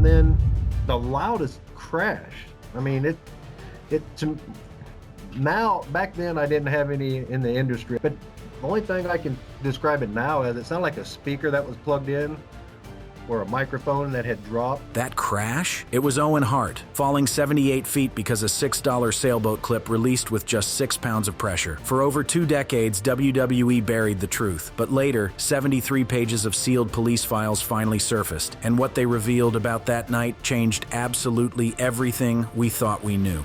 and then the loudest crash. I mean, now, back then I didn't have any in the industry, but the only thing I can describe it now as it sounded like a speaker that was plugged in or a microphone that had dropped. That crash? It was Owen Hart, falling 78 feet because a $6 sailboat clip released with just 6 pounds of pressure. For over 2 decades, WWE buried the truth. But later, 73 pages of sealed police files finally surfaced, and what they revealed about that night changed absolutely everything we thought we knew.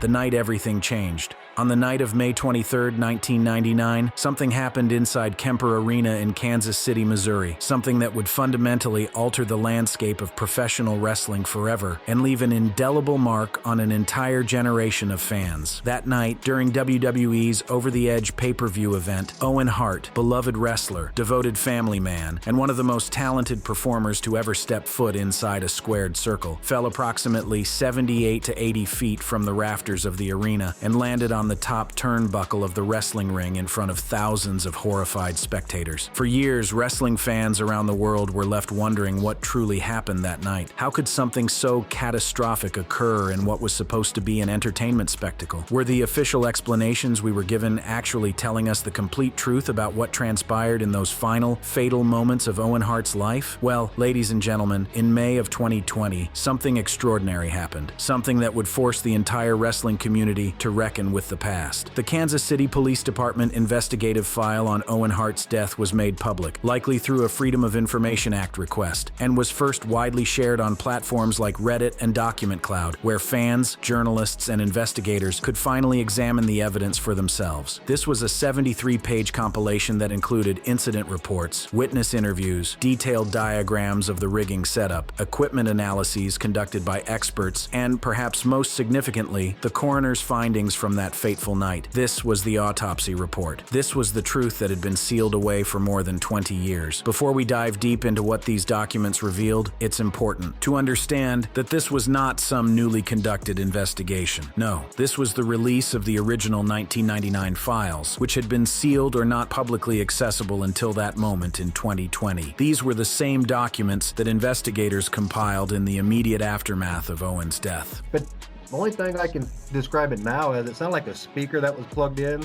The night everything changed. On the night of May 23, 1999, something happened inside Kemper Arena in Kansas City, Missouri. Something that would fundamentally alter the landscape of professional wrestling forever and leave an indelible mark on an entire generation of fans. That night, during WWE's Over the Edge pay-per-view event, Owen Hart, beloved wrestler, devoted family man, and one of the most talented performers to ever step foot inside a squared circle, fell approximately 78 to 80 feet from the rafters of the arena and landed on the top turnbuckle of the wrestling ring in front of thousands of horrified spectators. For years, wrestling fans around the world were left wondering what truly happened that night. How could something so catastrophic occur in what was supposed to be an entertainment spectacle? Were the official explanations we were given actually telling us the complete truth about what transpired in those final, fatal moments of Owen Hart's life? Well, ladies and gentlemen, in May of 2020, something extraordinary happened. Something that would force the entire wrestling community to reckon with the past. The Kansas City Police Department investigative file on Owen Hart's death was made public, likely through a Freedom of Information Act request, and was first widely shared on platforms like Reddit and Document Cloud, where fans, journalists, and investigators could finally examine the evidence for themselves. This was a 73-page compilation that included incident reports, witness interviews, detailed diagrams of the rigging setup, equipment analyses conducted by experts, and perhaps most significantly, the coroner's findings from that fateful night. This was the autopsy report. This was the truth that had been sealed away for more than 20 years. Before we dive deep into what these documents revealed, it's important to understand that this was not some newly conducted investigation. No, this was the release of the original 1999 files, which had been sealed or not publicly accessible until that moment in 2020. These were the same documents that investigators compiled in the immediate aftermath of Owen's death. But the only thing I can describe it now as it sounded like a speaker that was plugged in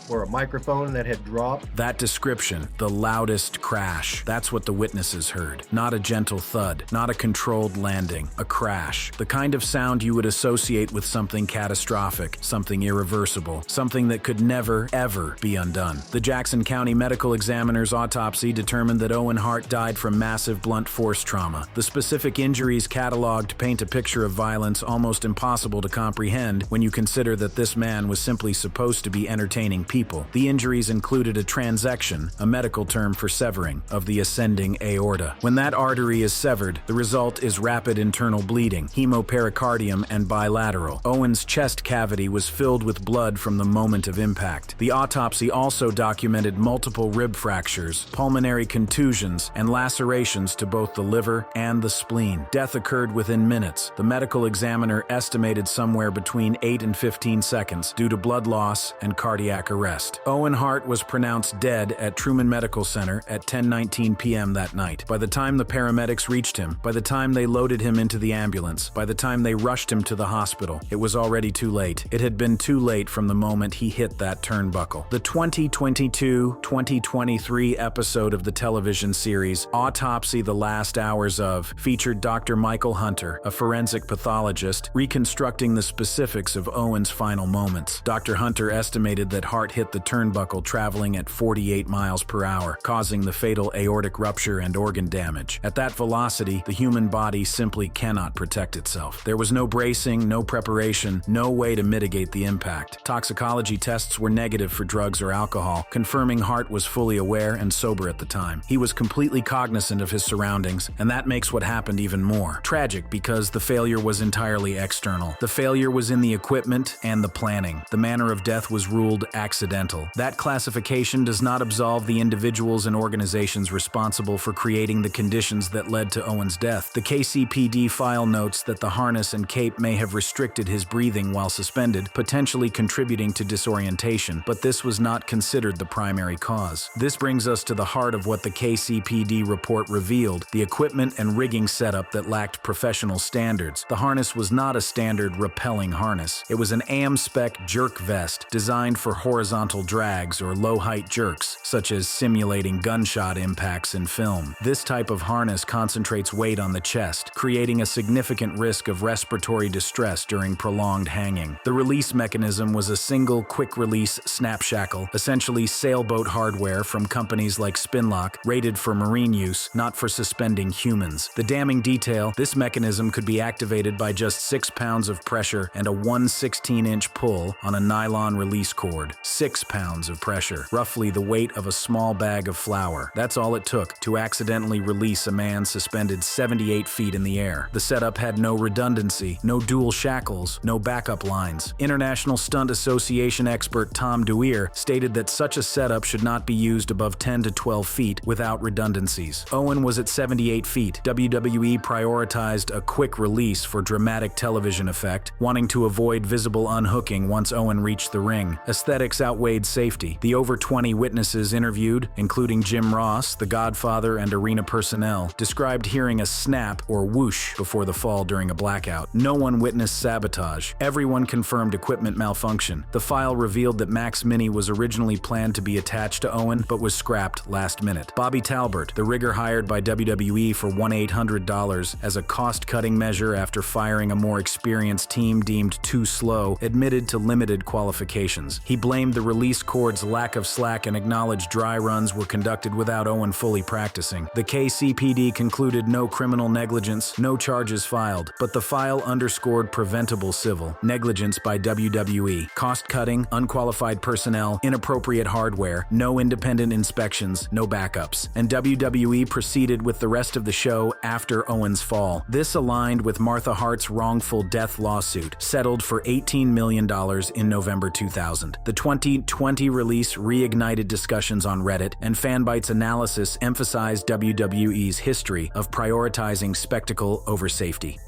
or a microphone that had dropped. That description, the loudest crash, that's what the witnesses heard. Not a gentle thud, not a controlled landing, a crash. The kind of sound you would associate with something catastrophic, something irreversible, something that could never, ever be undone. The Jackson County Medical Examiner's autopsy determined that Owen Hart died from massive blunt force trauma. The specific injuries cataloged paint a picture of violence almost impossible to comprehend when you consider that this man was simply supposed to be entertaining people. The injuries included a transection, a medical term for severing, of the ascending aorta. When that artery is severed, the result is rapid internal bleeding, hemopericardium, and bilateral. Owen's chest cavity was filled with blood from the moment of impact. The autopsy also documented multiple rib fractures, pulmonary contusions, and lacerations to both the liver and the spleen. Death occurred within minutes. The medical examiner estimated somewhere between 8 and 15 seconds due to blood loss and cardiac arrest. Owen Hart was pronounced dead at Truman Medical Center at 10:19 p.m. that night. By the time the paramedics reached him, by the time they loaded him into the ambulance, by the time they rushed him to the hospital, it was already too late. It had been too late from the moment he hit that turnbuckle. The 2022-2023 episode of the television series Autopsy: The Last Hours of featured Dr. Michael Hunter, a forensic pathologist, reconstructing the specifics of Owen's final moments. Dr. Hunter estimated that Hart hit the turnbuckle traveling at 48 miles per hour, causing the fatal aortic rupture and organ damage. At that velocity, the human body simply cannot protect itself. There was no bracing, no preparation, no way to mitigate the impact. Toxicology tests were negative for drugs or alcohol, confirming Hart was fully aware and sober at the time. He was completely cognizant of his surroundings, and that makes what happened even more tragic because the failure was entirely external. The failure was in the equipment and the planning. The manner of death was ruled accidental. accidental. That classification does not absolve the individuals and organizations responsible for creating the conditions that led to Owen's death. The KCPD file notes that the harness and cape may have restricted his breathing while suspended, potentially contributing to disorientation, but this was not considered the primary cause. This brings us to the heart of what the KCPD report revealed: the equipment and rigging setup that lacked professional standards. The harness was not a standard rappelling harness. It was an AM-spec jerk vest designed for horizontal drags or low-height jerks, such as simulating gunshot impacts in film. This type of harness concentrates weight on the chest, creating a significant risk of respiratory distress during prolonged hanging. The release mechanism was a single quick-release snap shackle, essentially sailboat hardware from companies like Spinlock, rated for marine use, not for suspending humans. The damning detail: this mechanism could be activated by just 6 pounds of pressure and a 1/16-inch pull on a nylon release cord. 6 pounds of pressure, roughly the weight of a small bag of flour. That's all it took to accidentally release a man suspended 78 feet in the air. The setup had no redundancy, no dual shackles, no backup lines. International Stunt Association expert Tom Dwyer stated that such a setup should not be used above 10 to 12 feet without redundancies. Owen was at 78 feet. WWE prioritized a quick release for dramatic television effect, wanting to avoid visible unhooking once Owen reached the ring. Aesthetics outweighed safety. The over 20 witnesses interviewed, including Jim Ross, The Godfather, and arena personnel, described hearing a snap or whoosh before the fall during a blackout. No one witnessed sabotage. Everyone confirmed equipment malfunction. The file revealed that Max Mini was originally planned to be attached to Owen, but was scrapped last minute. Bobby Talbert, the rigger hired by WWE for $1,800 as a cost-cutting measure after firing a more experienced team deemed too slow, admitted to limited qualifications. He blamed the release cord's lack of slack and acknowledged dry runs were conducted without Owen fully practicing. The KCPD concluded no criminal negligence, no charges filed, but the file underscored preventable civil negligence by WWE: cost-cutting, unqualified personnel, inappropriate hardware, no independent inspections, no backups. And WWE proceeded with the rest of the show after Owen's fall. This aligned with Martha Hart's wrongful death lawsuit, settled for $18 million in November 2000. The 2020 release reignited discussions on Reddit, and Fanbyte's analysis emphasized WWE's history of prioritizing spectacle over safety.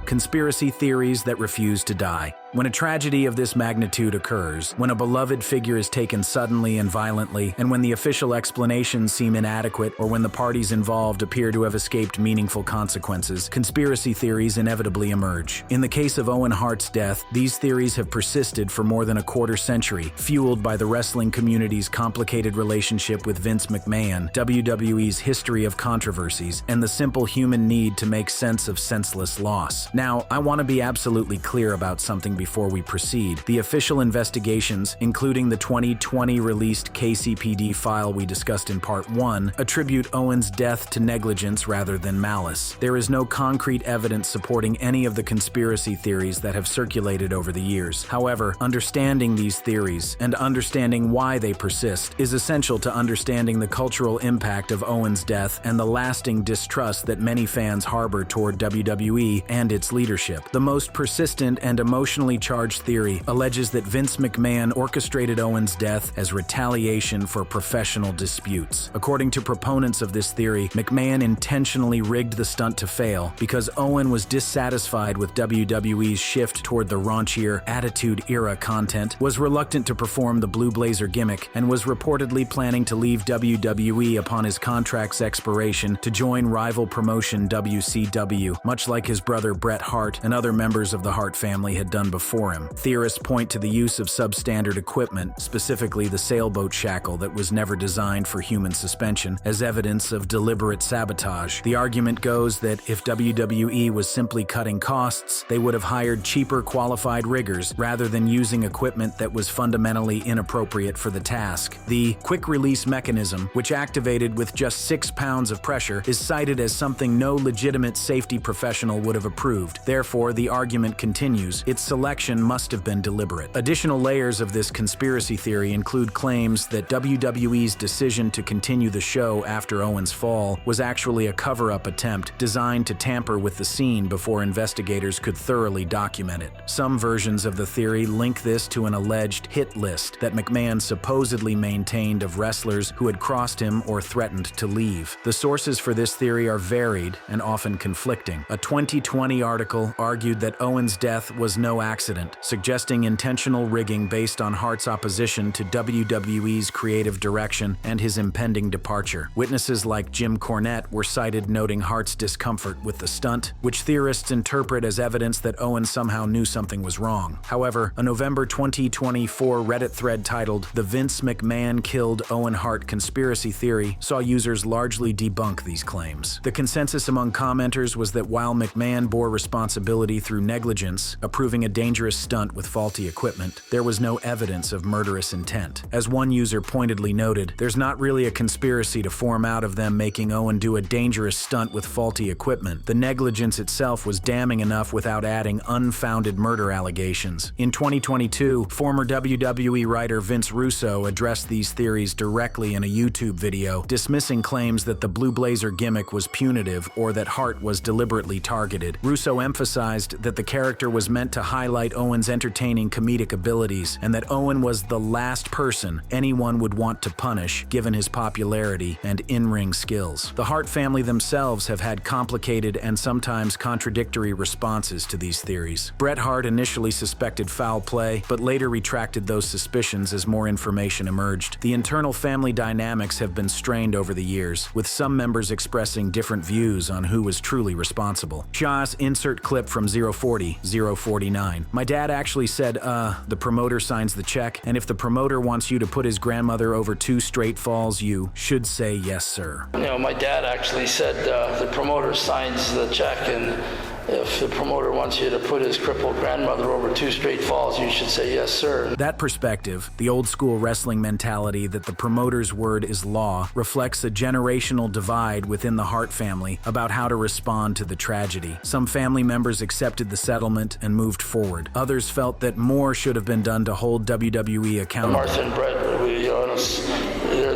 Conspiracy theories that refuse to die. When a tragedy of this magnitude occurs, when a beloved figure is taken suddenly and violently, and when the official explanations seem inadequate, or when the parties involved appear to have escaped meaningful consequences, conspiracy theories inevitably emerge. In the case of Owen Hart's death, these theories have persisted for more than a quarter century, fueled by the wrestling community's complicated relationship with Vince McMahon, WWE's history of controversies, and the simple human need to make sense of senseless loss. Now, I want to be absolutely clear about something before we proceed. The official investigations, including the 2020 released KCPD file we discussed in Part 1, attribute Owen's death to negligence rather than malice. There is no concrete evidence supporting any of the conspiracy theories that have circulated over the years. However, understanding these theories and understanding why they persist is essential to understanding the cultural impact of Owen's death and the lasting distrust that many fans harbor toward WWE and its leadership. The most persistent and emotionally charged theory alleges that Vince McMahon orchestrated Owen's death as retaliation for professional disputes. According to proponents of this theory, McMahon intentionally rigged the stunt to fail because Owen was dissatisfied with WWE's shift toward the raunchier Attitude Era content, was reluctant to perform the Blue Blazer gimmick, and was reportedly planning to leave WWE upon his contract's expiration to join rival promotion WCW, much like his brother Bret Hart and other members of the Hart family had done before him. Theorists point to the use of substandard equipment, specifically the sailboat shackle that was never designed for human suspension, as evidence of deliberate sabotage. The argument goes that if WWE was simply cutting costs, they would have hired cheaper qualified riggers rather than using equipment that was fundamentally inappropriate for the task. The quick-release mechanism, which activated with just 6 pounds of pressure, is cited as something no legitimate safety professional would have approved. Therefore, the argument continues. Its selection must have been deliberate. Additional layers of this conspiracy theory include claims that WWE's decision to continue the show after Owen's fall was actually a cover-up attempt designed to tamper with the scene before investigators could thoroughly document it. Some versions of the theory link this to an alleged hit list that McMahon supposedly maintained of wrestlers who had crossed him or threatened to leave. The sources for this theory are varied and often conflicting. A 2020 article argued that Owen's death was no accident, suggesting intentional rigging based on Hart's opposition to WWE's creative direction and his impending departure. Witnesses like Jim Cornette were cited noting Hart's discomfort with the stunt, which theorists interpret as evidence that Owen somehow knew something was wrong. However, a November 2024 Reddit thread titled "The Vince McMahon Killed Owen Hart Conspiracy Theory" saw users largely debunk these claims. The consensus among commenters was that while McMahon bore responsibility through negligence, approving a dangerous stunt with faulty equipment, there was no evidence of murderous intent. As one user pointedly noted, there's not really a conspiracy to form out of them making Owen do a dangerous stunt with faulty equipment. The negligence itself was damning enough without adding unfounded murder allegations. In 2022, former WWE writer Vince Russo addressed these theories directly in a YouTube video, dismissing claims that the Blue Blazer gimmick was punitive or that Hart was deliberately targeted. Russo emphasized that the character was meant to highlight Owen's entertaining comedic abilities and that Owen was the last person anyone would want to punish given his popularity and in-ring skills. The Hart family themselves have had complicated and sometimes contradictory responses to these theories. Bret Hart initially suspected foul play, but later retracted those suspicions as more information emerged. The internal family dynamics have been strained over the years, with some members expressing different views on who was truly responsible. Shah's insert clip from 040-049. My dad actually said, the promoter signs the check, and if the promoter wants you to put his grandmother over 2 straight falls, you should say yes, sir. You know, my dad actually said the promoter signs the check, and if the promoter wants you to put his crippled grandmother over 2 straight falls, you should say yes, sir. That perspective, the old-school wrestling mentality that the promoter's word is law, reflects a generational divide within the Hart family about how to respond to the tragedy. Some family members accepted the settlement and moved forward. Others felt that more should have been done to hold WWE accountable. Martha and Brett,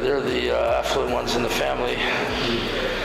they're the affluent ones in the family.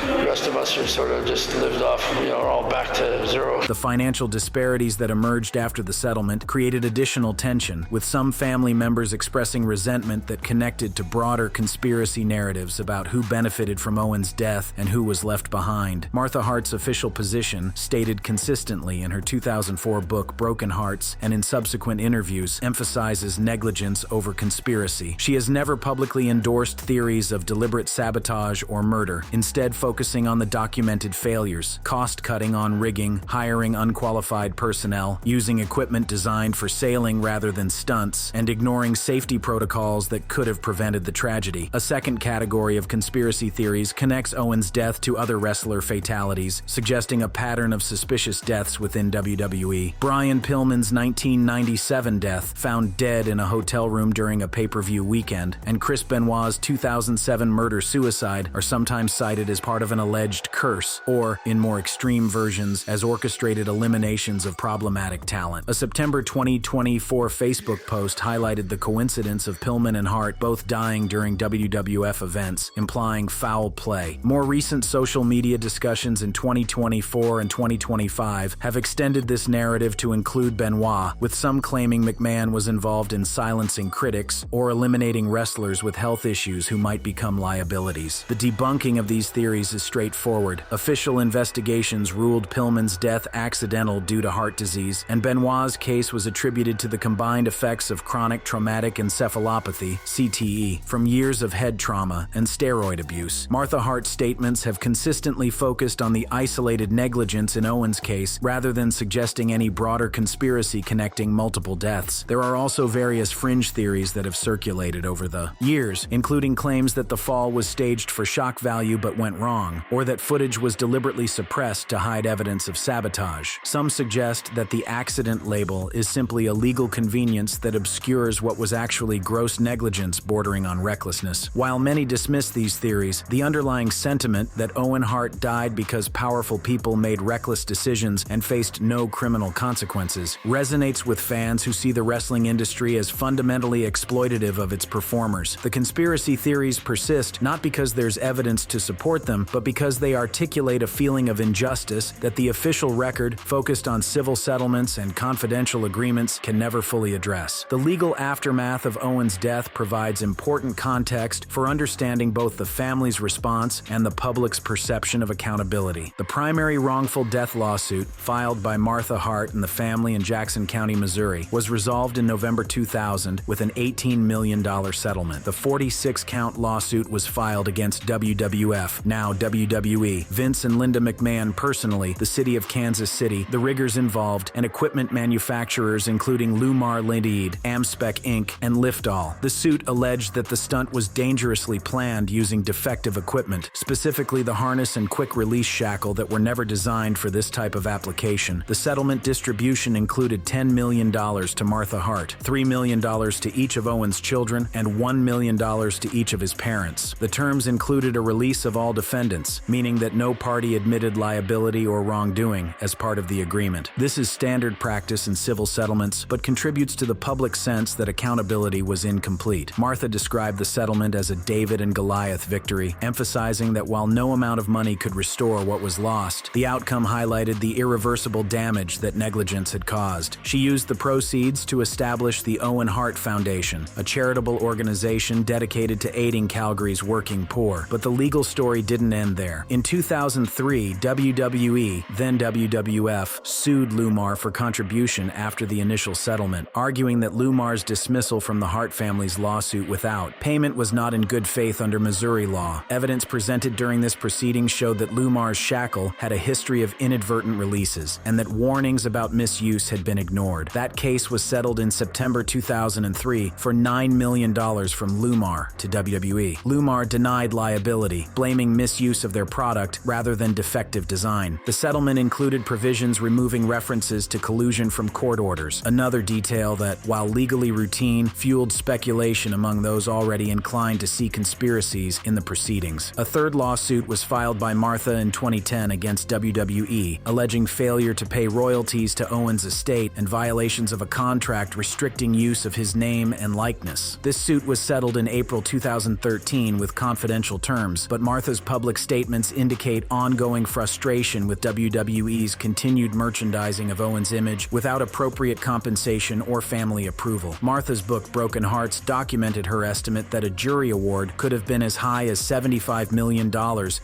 The rest of us are sort of just lived off, are all back to zero. The financial disparities that emerged after the settlement created additional tension, with some family members expressing resentment that connected to broader conspiracy narratives about who benefited from Owen's death and who was left behind. Martha Hart's official position, stated consistently in her 2004 book Broken Hearts and in subsequent interviews, emphasizes negligence over conspiracy. She has never publicly endorsed theories of deliberate sabotage or murder, instead focusing on the documented failures, cost-cutting on rigging, hiring unqualified personnel, using equipment designed for sailing rather than stunts, and ignoring safety protocols that could have prevented the tragedy. A second category of conspiracy theories connects Owen's death to other wrestler fatalities, suggesting a pattern of suspicious deaths within WWE. Brian Pillman's 1997 death, found dead in a hotel room during a pay-per-view weekend, and Chris Benoit's 2007 murder-suicide are sometimes cited as part of an alleged curse, or, in more extreme versions, as orchestrated eliminations of problematic talent. A September 2024 Facebook post highlighted the coincidence of Pillman and Hart both dying during WWF events, implying foul play. More recent social media discussions in 2024 and 2025 have extended this narrative to include Benoit, with some claiming McMahon was involved in silencing critics or eliminating wrestlers with health issues who might become liabilities. The debunking of these theories is straightforward. Official investigations ruled Pillman's death accidental due to heart disease, and Benoit's case was attributed to the combined effects of chronic traumatic encephalopathy, CTE, from years of head trauma and steroid abuse. Martha Hart's statements have consistently focused on the isolated negligence in Owen's case, rather than suggesting any broader conspiracy connecting multiple deaths. There are also various fringe theories that have circulated over the years, including claims that the fall was staged for shock value but went wrong, or or that footage was deliberately suppressed to hide evidence of sabotage. Some suggest that the accident label is simply a legal convenience that obscures what was actually gross negligence bordering on recklessness. While many dismiss these theories, the underlying sentiment that Owen Hart died because powerful people made reckless decisions and faced no criminal consequences resonates with fans who see the wrestling industry as fundamentally exploitative of its performers. The conspiracy theories persist not because there's evidence to support them, but because they articulate a feeling of injustice that the official record, focused on civil settlements and confidential agreements, can never fully address. The legal aftermath of Owen's death provides important context for understanding both the family's response and the public's perception of accountability. The primary wrongful death lawsuit, filed by Martha Hart and the family in Jackson County, Missouri, was resolved in November 2000 with an $18 million settlement. The 46-count lawsuit was filed against WWF, now WWE, Vince and Linda McMahon personally, the city of Kansas City, the riggers involved, and equipment manufacturers including Lumar Limited, Amspec Inc., and Liftall. The suit alleged that the stunt was dangerously planned using defective equipment, specifically the harness and quick-release shackle that were never designed for this type of application. The settlement distribution included $10 million to Martha Hart, $3 million to each of Owen's children, and $1 million to each of his parents. The terms included a release of all defendants, meaning that no party admitted liability or wrongdoing as part of the agreement. This is standard practice in civil settlements, but contributes to the public sense that accountability was incomplete. Martha described the settlement as a David and Goliath victory, emphasizing that while no amount of money could restore what was lost, the outcome highlighted the irreversible damage that negligence had caused. She used the proceeds to establish the Owen Hart Foundation, a charitable organization dedicated to aiding Calgary's working poor. But the legal story didn't end there. In 2003, WWE, then WWF, sued Lumar for contribution after the initial settlement, arguing that Lumar's dismissal from the Hart family's lawsuit without payment was not in good faith under Missouri law. Evidence presented during this proceeding showed that Lumar's shackle had a history of inadvertent releases, and that warnings about misuse had been ignored. That case was settled in September 2003 for $9 million from Lumar to WWE. Lumar denied liability, blaming misuse of their product rather than defective design. The settlement included provisions removing references to collusion from court orders, another detail that, while legally routine, fueled speculation among those already inclined to see conspiracies in the proceedings. A third lawsuit was filed by Martha in 2010 against WWE, alleging failure to pay royalties to Owen's estate and violations of a contract restricting use of his name and likeness. This suit was settled in April 2013 with confidential terms, but Martha's public statements indicate ongoing frustration with WWE's continued merchandising of Owen's image without appropriate compensation or family approval. Martha's book, Broken Hearts, documented her estimate that a jury award could have been as high as $75 million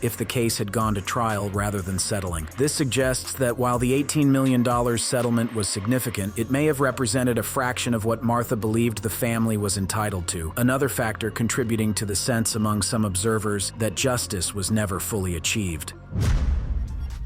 if the case had gone to trial rather than settling. This suggests that while the $18 million settlement was significant, it may have represented a fraction of what Martha believed the family was entitled to, another factor contributing to the sense among some observers that justice was never fully achieved.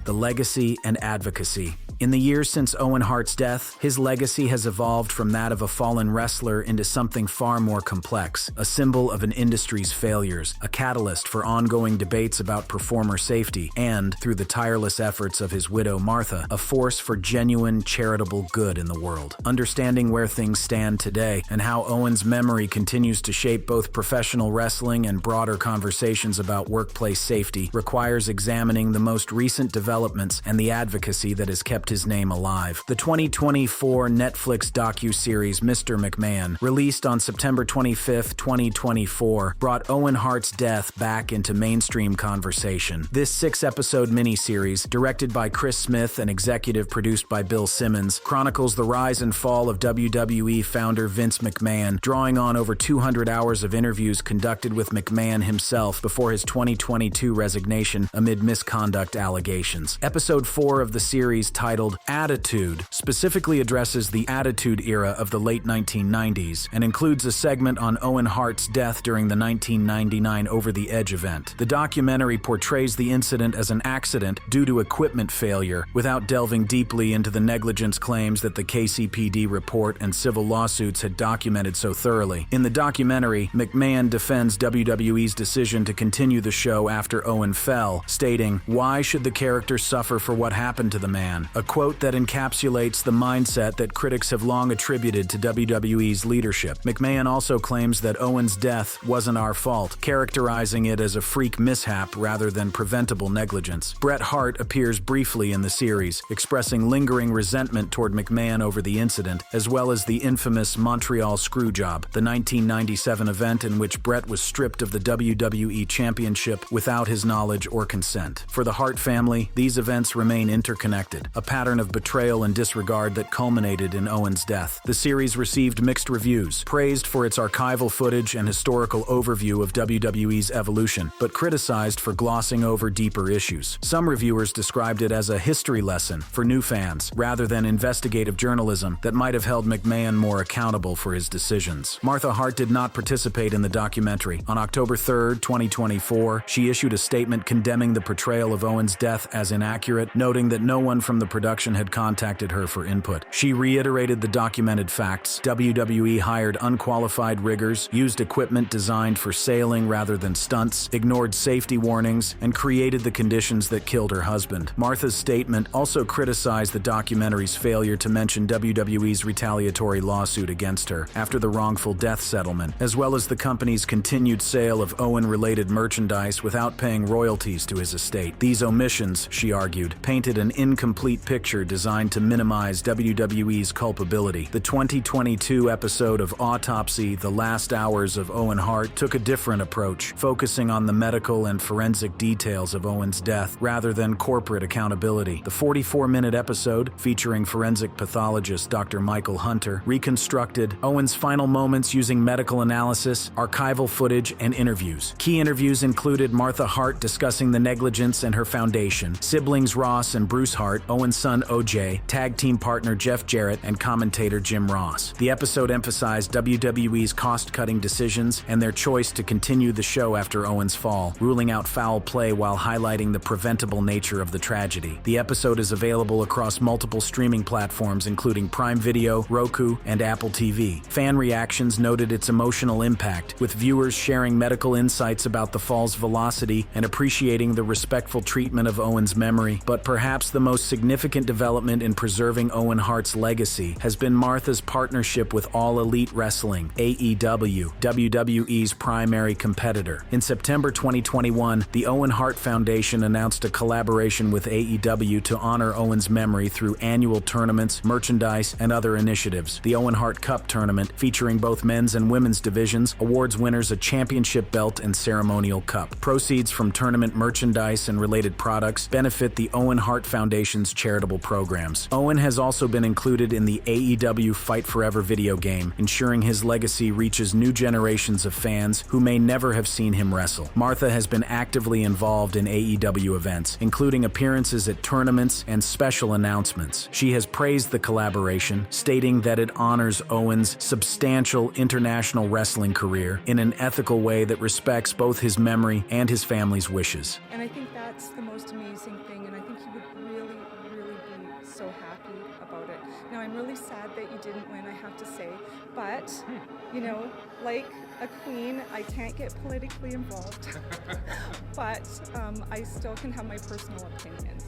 The legacy and advocacy. In the years since Owen Hart's death, his legacy has evolved from that of a fallen wrestler into something far more complex, a symbol of an industry's failures, a catalyst for ongoing debates about performer safety, and, through the tireless efforts of his widow Martha, a force for genuine charitable good in the world. Understanding where things stand today and how Owen's memory continues to shape both professional wrestling and broader conversations about workplace safety requires examining the most recent developments and the advocacy that has kept his name alive. The 2024 Netflix docuseries Mr. McMahon, released on September 25, 2024, brought Owen Hart's death back into mainstream conversation. This 6-episode miniseries, directed by Chris Smith and executive produced by Bill Simmons, chronicles the rise and fall of WWE founder Vince McMahon, drawing on over 200 hours of interviews conducted with McMahon himself before his 2022 resignation amid misconduct allegations. Episode 4 of the series, titled titled Attitude, specifically addresses the Attitude era of the late 1990s and includes a segment on Owen Hart's death during the 1999 Over the Edge event. The documentary portrays the incident as an accident due to equipment failure, without delving deeply into the negligence claims that the KCPD report and civil lawsuits had documented so thoroughly. In the documentary, McMahon defends WWE's decision to continue the show after Owen fell, stating, "Why should the character suffer for what happened to the man?" A quote that encapsulates the mindset that critics have long attributed to WWE's leadership. McMahon also claims that Owen's death wasn't our fault, characterizing it as a freak mishap rather than preventable negligence. Bret Hart appears briefly in the series, expressing lingering resentment toward McMahon over the incident, as well as the infamous Montreal Screwjob, the 1997 event in which Bret was stripped of the WWE Championship without his knowledge or consent. For the Hart family, these events remain interconnected, a pattern of betrayal and disregard that culminated in Owen's death. The series received mixed reviews, praised for its archival footage and historical overview of WWE's evolution, but criticized for glossing over deeper issues. Some reviewers described it as a history lesson for new fans, rather than investigative journalism that might have held McMahon more accountable for his decisions. Martha Hart did not participate in the documentary. On October 3, 2024, she issued a statement condemning the portrayal of Owen's death as inaccurate, noting that no one from the production had contacted her for input. She reiterated the documented facts. WWE hired unqualified riggers, used equipment designed for sailing rather than stunts, ignored safety warnings, and created the conditions that killed her husband. Martha's statement also criticized the documentary's failure to mention WWE's retaliatory lawsuit against her after the wrongful death settlement, as well as the company's continued sale of Owen-related merchandise without paying royalties to his estate. These omissions, she argued, painted an incomplete picture designed to minimize WWE's culpability. The 2022 episode of Autopsy, The Last Hours of Owen Hart, took a different approach, focusing on the medical and forensic details of Owen's death rather than corporate accountability. The 44-minute episode, featuring forensic pathologist Dr. Michael Hunter, reconstructed Owen's final moments using medical analysis, archival footage, and interviews. Key interviews included Martha Hart discussing the negligence and her foundation, siblings Ross and Bruce Hart, Owen's son OJ, tag team partner Jeff Jarrett, and commentator Jim Ross. The episode emphasized WWE's cost-cutting decisions and their choice to continue the show after Owen's fall, ruling out foul play while highlighting the preventable nature of the tragedy. The episode is available across multiple streaming platforms including Prime Video, Roku, and Apple TV. Fan reactions noted its emotional impact, with viewers sharing medical insights about the fall's velocity and appreciating the respectful treatment of Owen's memory. But perhaps the most significant development in preserving Owen Hart's legacy has been Martha's partnership with All Elite Wrestling, AEW, WWE's primary competitor. In September 2021, the Owen Hart Foundation announced a collaboration with AEW to honor Owen's memory through annual tournaments, merchandise, and other initiatives. The Owen Hart Cup tournament, featuring both men's and women's divisions, awards winners a championship belt and ceremonial cup. Proceeds from tournament merchandise and related products benefit the Owen Hart Foundation's charitable programs. Owen has also been included in the AEW Fight Forever video game, ensuring his legacy reaches new generations of fans who may never have seen him wrestle. Martha has been actively involved in AEW events, including appearances at tournaments and special announcements. She has praised the collaboration, stating that it honors Owen's substantial international wrestling career in an ethical way that respects both his memory and his family's wishes. And I think that's the most amazing thing, and I think he would really, really be so happy about it. Now, I'm really sad that you didn't win, I have to say, but, you know, like a queen, I can't get politically involved, but I still can have my personal opinions.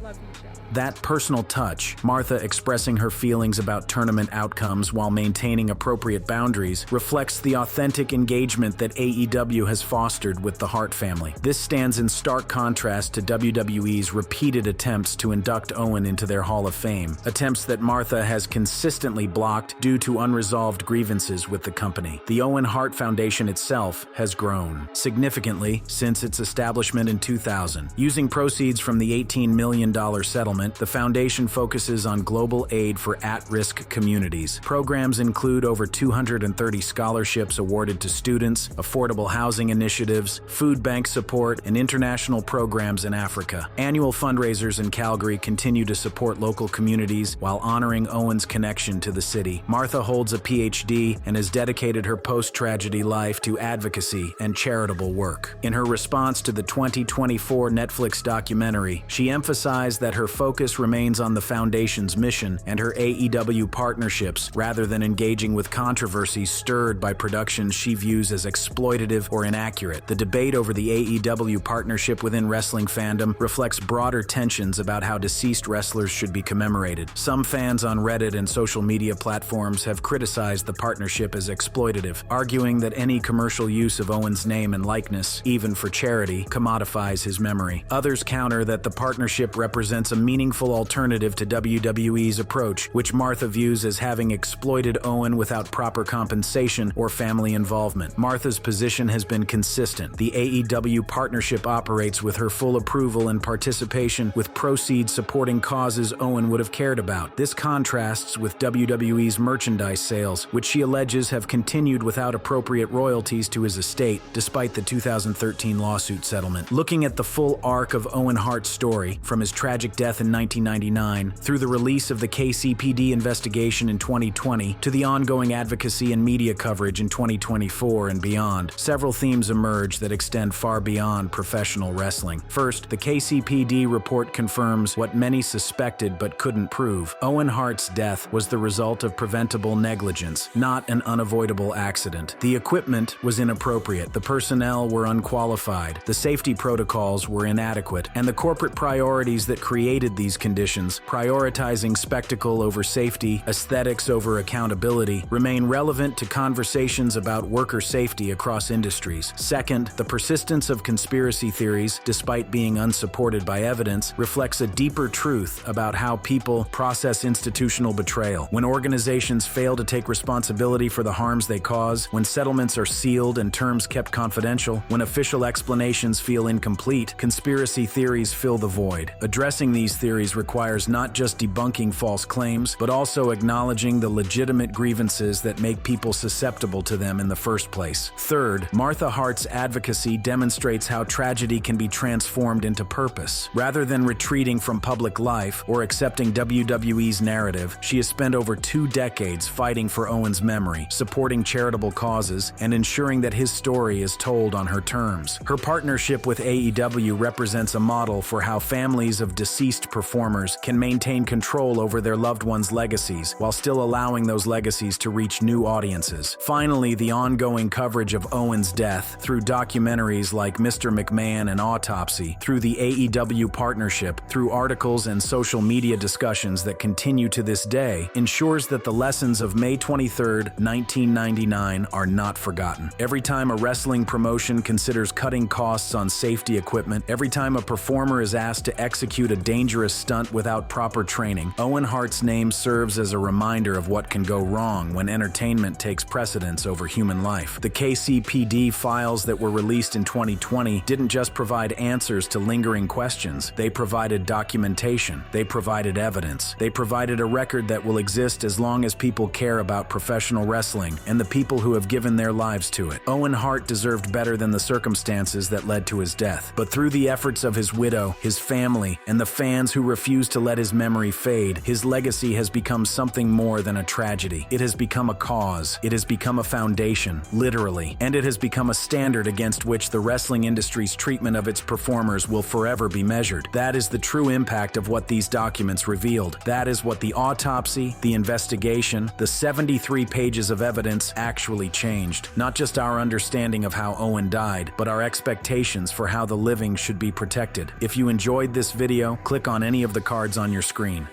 Love you, Joe. That personal touch, Martha expressing her feelings about tournament outcomes while maintaining appropriate boundaries, reflects the authentic engagement that AEW has fostered with the Hart family. This stands in stark contrast to WWE's repeated attempts to induct Owen into their Hall of Fame, attempts that Martha has consistently blocked due to unresolved grievances with the company. The Owen Hart Foundation itself has grown significantly since its establishment in 2000, using proceeds from the $18 million million settlement, the foundation focuses on global aid for at-risk communities. Programs include over 230 scholarships awarded to students, affordable housing initiatives, food bank support, and international programs in Africa. Annual fundraisers in Calgary continue to support local communities while honoring Owen's connection to the city. Martha holds a PhD and has dedicated her post-tragedy life to advocacy and charitable work. In her response to the 2024 Netflix documentary, she emphasized that her focus remains on the foundation's mission and her AEW partnerships rather than engaging with controversies stirred by productions she views as exploitative or inaccurate. The debate over the AEW partnership within wrestling fandom reflects broader tensions about how deceased wrestlers should be commemorated. Some fans on Reddit and social media platforms have criticized the partnership as exploitative, arguing that any commercial use of Owen's name and likeness, even for charity, commodifies his memory. Others counter that the partnership represents a meaningful alternative to WWE's approach, which Martha views as having exploited Owen without proper compensation or family involvement. Martha's position has been consistent. The AEW partnership operates with her full approval and participation, with proceeds supporting causes Owen would have cared about. This contrasts with WWE's merchandise sales, which she alleges have continued without appropriate royalties to his estate, despite the 2013 lawsuit settlement. Looking at the full arc of Owen Hart's story, from his tragic death in 1999, through the release of the KCPD investigation in 2020, to the ongoing advocacy and media coverage in 2024 and beyond, several themes emerge that extend far beyond professional wrestling. First, the KCPD report confirms what many suspected but couldn't prove. Owen Hart's death was the result of preventable negligence, not an unavoidable accident. The equipment was inappropriate, the personnel were unqualified, the safety protocols were inadequate, and the corporate priorities that created these conditions, prioritizing spectacle over safety, aesthetics over accountability, remain relevant to conversations about worker safety across industries. Second, the persistence of conspiracy theories, despite being unsupported by evidence, reflects a deeper truth about how people process institutional betrayal. When organizations fail to take responsibility for the harms they cause, when settlements are sealed and terms kept confidential, when official explanations feel incomplete, conspiracy theories fill the void. Addressing these theories requires not just debunking false claims, but also acknowledging the legitimate grievances that make people susceptible to them in the first place. Third, Martha Hart's advocacy demonstrates how tragedy can be transformed into purpose. Rather than retreating from public life or accepting WWE's narrative, she has spent over 2 decades fighting for Owen's memory, supporting charitable causes, and ensuring that his story is told on her terms. Her partnership with AEW represents a model for how families of deceased performers can maintain control over their loved ones' legacies while still allowing those legacies to reach new audiences. Finally, the ongoing coverage of Owen's death through documentaries like Mr. McMahon and Autopsy, through the AEW partnership, through articles and social media discussions that continue to this day, ensures that the lessons of May 23, 1999 are not forgotten. Every time a wrestling promotion considers cutting costs on safety equipment, every time a performer is asked to execute a dangerous stunt without proper training, Owen Hart's name serves as a reminder of what can go wrong when entertainment takes precedence over human life. The KCPD files that were released in 2020 didn't just provide answers to lingering questions. They provided documentation. They provided evidence. They provided a record that will exist as long as people care about professional wrestling and the people who have given their lives to it. Owen Hart deserved better than the circumstances that led to his death. But through the efforts of his widow, his family, and the fans who refuse to let his memory fade, his legacy has become something more than a tragedy. It has become a cause. It has become a foundation, literally. And it has become a standard against which the wrestling industry's treatment of its performers will forever be measured. That is the true impact of what these documents revealed. That is what the autopsy, the investigation, the 73 pages of evidence actually changed. Not just our understanding of how Owen died, but our expectations for how the living should be protected. If you enjoyed this video, click on any of the cards on your screen.